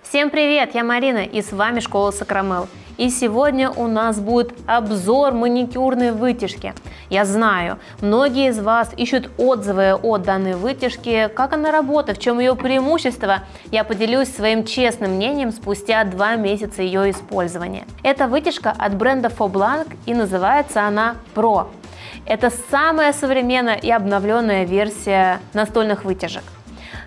Всем привет, я Марина и с вами Школа Сакрамел. И сегодня у нас будет обзор маникюрной вытяжки. Я знаю, многие из вас ищут отзывы о данной вытяжке, как она работает, в чем ее преимущество. Я поделюсь своим честным мнением спустя 2 месяца ее использования. Эта вытяжка от бренда Faux-Blanc и называется она Pro. Это самая современная и обновленная версия настольных вытяжек.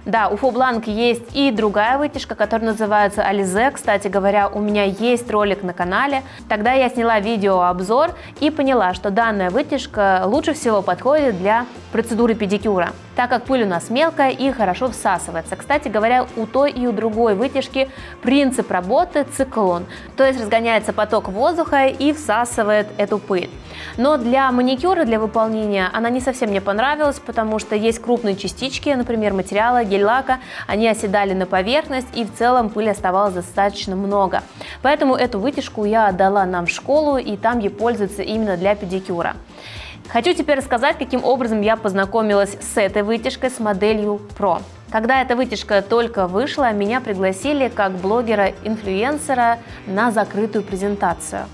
Да, у Faux-Blanc есть и другая вытяжка, которая называется Alize. Кстати говоря, у меня есть ролик на канале. Тогда я сняла видеообзор и поняла, что данная вытяжка лучше всего подходит для процедуры педикюра, так как пыль у нас мелкая и хорошо всасывается. Кстати говоря, у той и у другой вытяжки принцип работы циклон, то есть разгоняется поток воздуха и всасывает эту пыль. Но для маникюра, для выполнения она не совсем мне понравилась, потому что есть крупные частички, например, материала, гель-лака, они оседали на поверхность и в целом пыли оставалось достаточно много. Поэтому эту вытяжку я отдала нам в школу и там ей пользуются именно для педикюра. Хочу теперь рассказать, каким образом я познакомилась с этой вытяжкой, с моделью Pro. Когда эта вытяжка только вышла, меня пригласили как блогера-инфлюенсера на закрытую презентацию.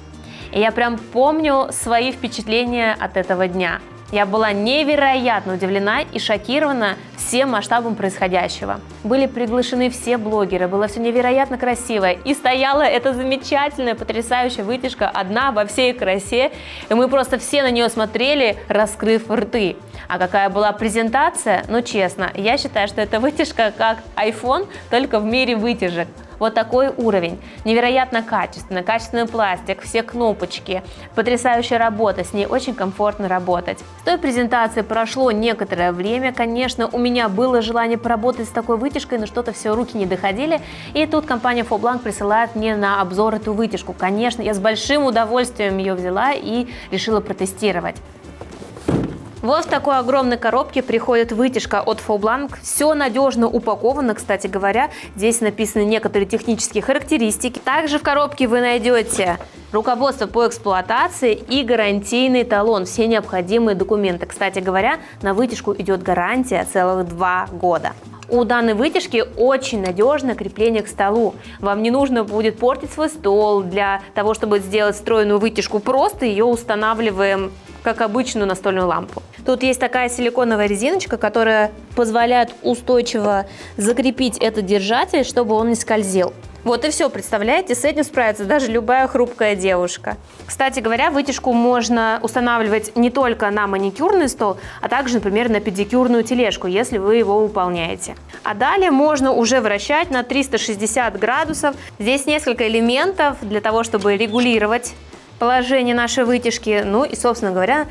И я прям помню свои впечатления от этого дня. Я была невероятно удивлена и шокирована всем масштабом происходящего. Были приглашены все блогеры, было все невероятно красиво. И стояла эта замечательная, потрясающая вытяжка одна во всей красе. И мы просто все на нее смотрели, раскрыв рты. А какая была презентация? Ну честно, я считаю, что эта вытяжка как iPhone, только в мире вытяжек. Вот такой уровень. Невероятно качественно, качественный пластик, все кнопочки, потрясающая работа, с ней очень комфортно работать. С той презентации прошло некоторое время, конечно, у меня было желание поработать с такой вытяжкой, но что-то все руки не доходили, и тут компания Faux-Blanc присылает мне на обзор эту вытяжку. Конечно, я с большим удовольствием ее взяла и решила протестировать. Вот в такой огромной коробке приходит вытяжка от Faux-Blanc. Все надежно упаковано, кстати говоря. Здесь написаны некоторые технические характеристики. Также в коробке вы найдете руководство по эксплуатации и гарантийный талон. Все необходимые документы. Кстати говоря, на вытяжку идет гарантия целых 2 года. У данной вытяжки очень надежное крепление к столу. Вам не нужно будет портить свой стол. Для того, чтобы сделать встроенную вытяжку, просто ее устанавливаем как обычную настольную лампу. Тут есть такая силиконовая резиночка, которая позволяет устойчиво закрепить этот держатель, чтобы он не скользил. Вот и все, представляете, с этим справится даже любая хрупкая девушка. Кстати говоря, вытяжку можно устанавливать не только на маникюрный стол, а также, например, на педикюрную тележку, если вы его выполняете. А далее можно уже вращать на 360 градусов. Здесь несколько элементов для того, чтобы регулировать положение нашей вытяжки, ну и, собственно говоря,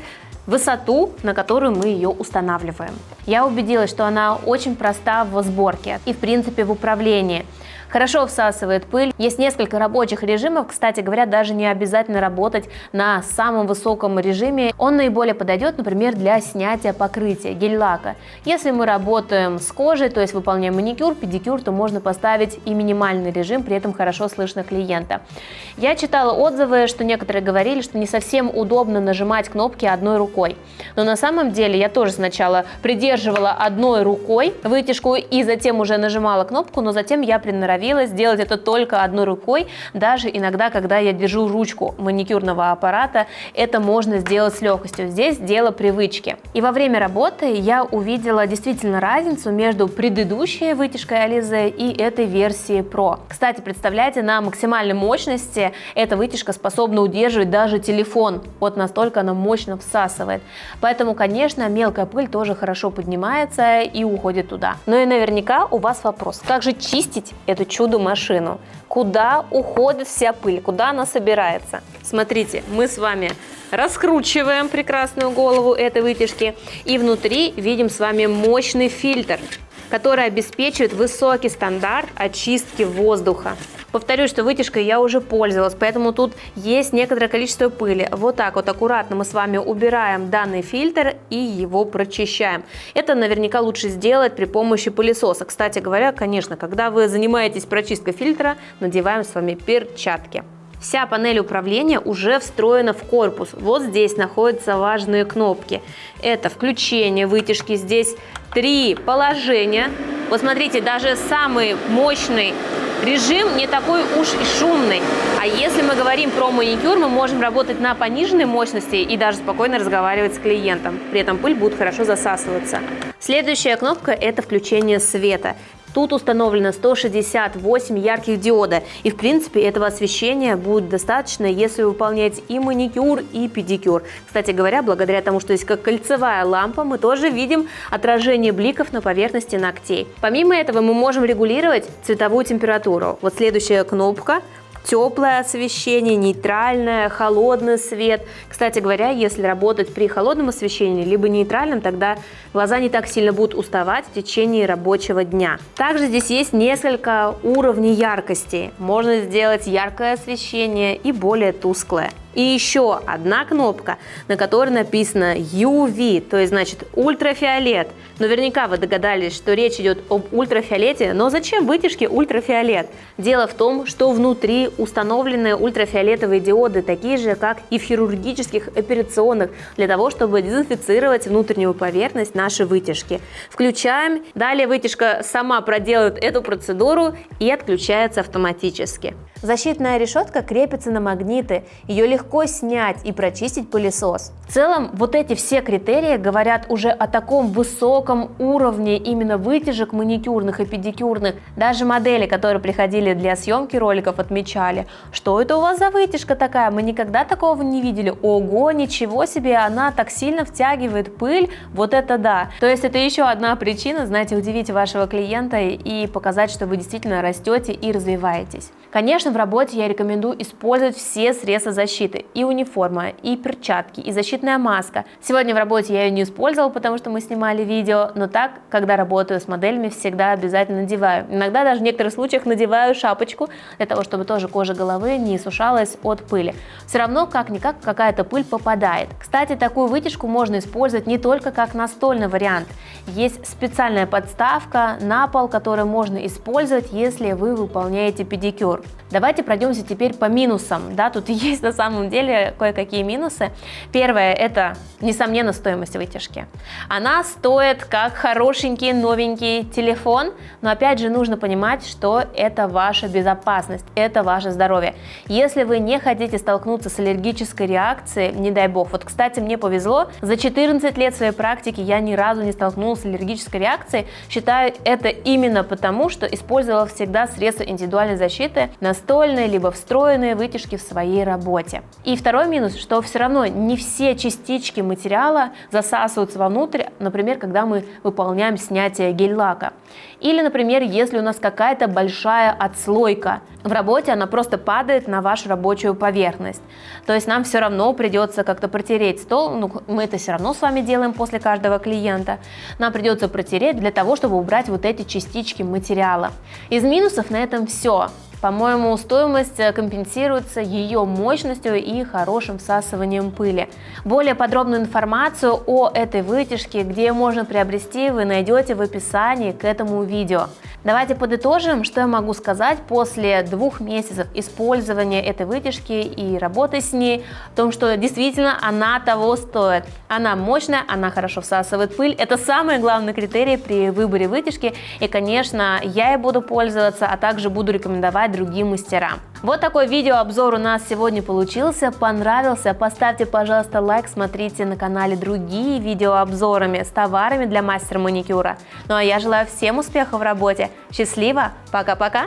высоту, на которую мы ее устанавливаем. Я убедилась, что она очень проста в сборке и, в принципе, в управлении. Хорошо всасывает пыль. Есть несколько рабочих режимов. Кстати говоря, даже не обязательно работать на самом высоком режиме. Он наиболее подойдет, например, для снятия покрытия, гель-лака. Если мы работаем с кожей, то есть выполняем маникюр, педикюр, то можно поставить и минимальный режим, при этом хорошо слышно клиента. Я читала отзывы, что некоторые говорили, что не совсем удобно нажимать кнопки одной рукой. Но на самом деле я тоже сначала придерживала одной рукой вытяжку и затем уже нажимала кнопку, но затем я приноровилась сделать это только одной рукой. Даже иногда, когда я держу ручку маникюрного аппарата, это можно сделать с легкостью. Здесь дело привычки. И во время работы я увидела действительно разницу между предыдущей вытяжкой Alize и этой версией Pro. Кстати, представляете, на максимальной мощности эта вытяжка способна удерживать даже телефон. Вот настолько она мощно всасывает. Поэтому, конечно, мелкая пыль тоже хорошо поднимается и уходит туда. Но и наверняка у вас вопрос, как же чистить эту чудо-машину? Куда уходит вся пыль? Куда она собирается? Смотрите, мы с вами раскручиваем прекрасную голову этой вытяжки и внутри видим с вами мощный фильтр, который обеспечивает высокий стандарт очистки воздуха. Повторюсь, что вытяжкой я уже пользовалась, поэтому тут есть некоторое количество пыли. Вот так вот аккуратно мы с вами убираем данный фильтр и его прочищаем. Это наверняка лучше сделать при помощи пылесоса. Кстати говоря, конечно, когда вы занимаетесь прочисткой фильтра, надеваем с вами перчатки. Вся панель управления уже встроена в корпус. Вот здесь находятся важные кнопки. Это включение вытяжки. Здесь 3 положения. Вот смотрите, даже самый мощный Режим не такой уж и шумный. А если мы говорим про маникюр, мы можем работать на пониженной мощности и даже спокойно разговаривать с клиентом. При этом пыль будет хорошо засасываться. Следующая кнопка – это включение света. Тут установлено 168 ярких диода, и в принципе этого освещения будет достаточно, если выполнять и маникюр, и педикюр. Кстати говоря, благодаря тому, что есть как кольцевая лампа, мы тоже видим отражение бликов на поверхности ногтей. Помимо этого мы можем регулировать цветовую температуру. Вот следующая кнопка. Теплое освещение, нейтральное, холодный свет. Кстати говоря, если работать при холодном освещении, либо нейтральном, тогда глаза не так сильно будут уставать в течение рабочего дня. Также здесь есть несколько уровней яркости. Можно сделать яркое освещение и более тусклое. И еще одна кнопка, на которой написано UV, то есть значит ультрафиолет. Наверняка вы догадались, что речь идет об ультрафиолете, но зачем вытяжке ультрафиолет? Дело в том, что внутри установлены ультрафиолетовые диоды, такие же, как и в хирургических операционных, для того, чтобы дезинфицировать внутреннюю поверхность нашей вытяжки. Включаем, далее вытяжка сама проделает эту процедуру и отключается автоматически. Защитная решетка крепится на магниты, ее легко снять и прочистить пылесос. В целом, вот эти все критерии говорят уже о таком высоком уровне именно вытяжек маникюрных и педикюрных. Даже модели, которые приходили для съемки роликов, отмечали, что это у вас за вытяжка такая, мы никогда такого не видели. Ого, ничего себе, она так сильно втягивает пыль, вот это да. То есть это еще одна причина, знаете, удивить вашего клиента и показать, что вы действительно растете и развиваетесь. Конечно, в работе я рекомендую использовать все средства защиты. И униформа, и перчатки, и защитная маска. Сегодня в работе я ее не использовала, потому что мы снимали видео, но так, когда работаю с моделями, всегда обязательно надеваю. Иногда даже в некоторых случаях надеваю шапочку, для того, чтобы тоже кожа головы не сушалась от пыли. Все равно, как-никак, какая-то пыль попадает. Кстати, такую вытяжку можно использовать не только как настольный вариант. Есть специальная подставка на пол, которую можно использовать, если вы выполняете педикюр. Давайте пройдемся теперь по минусам. Да, тут есть на самом деле кое-какие минусы. Первое – это, несомненно, стоимость вытяжки. Она стоит как хорошенький новенький телефон, но опять же нужно понимать, что это ваша безопасность, это ваше здоровье. Если вы не хотите столкнуться с аллергической реакцией, не дай бог. Вот, кстати, мне повезло, за 14 лет своей практики я ни разу не столкнулась с аллергической реакцией. Считаю это именно потому, что использовала всегда средства индивидуальной защиты, настольные либо встроенные вытяжки в своей работе. И второй минус, что все равно не все частички материала засасываются вовнутрь, например, когда мы выполняем снятие гель-лака. Или, например, если у нас какая-то большая отслойка. В работе она просто падает на вашу рабочую поверхность. То есть нам все равно придется как-то протереть стол, ну, мы это все равно с вами делаем после каждого клиента. Нам придется протереть для того, чтобы убрать вот эти частички материала. Из минусов на этом все. По-моему, стоимость компенсируется ее мощностью и хорошим всасыванием пыли. Более подробную информацию о этой вытяжке, где ее можно приобрести, вы найдете в описании к этому видео. Давайте подытожим, что я могу сказать после 2 месяцев использования этой вытяжки и работы с ней, о том, что действительно она того стоит. Она мощная, она хорошо всасывает пыль. Это самый главный критерий при выборе вытяжки. И, конечно, я ей буду пользоваться, а также буду рекомендовать другим мастерам. Вот такой видеообзор у нас сегодня получился. Понравился? Поставьте, пожалуйста, лайк, смотрите на канале другие видеообзорами с товарами для мастера маникюра. Ну а я желаю всем успехов в работе. Счастливо! Пока-пока!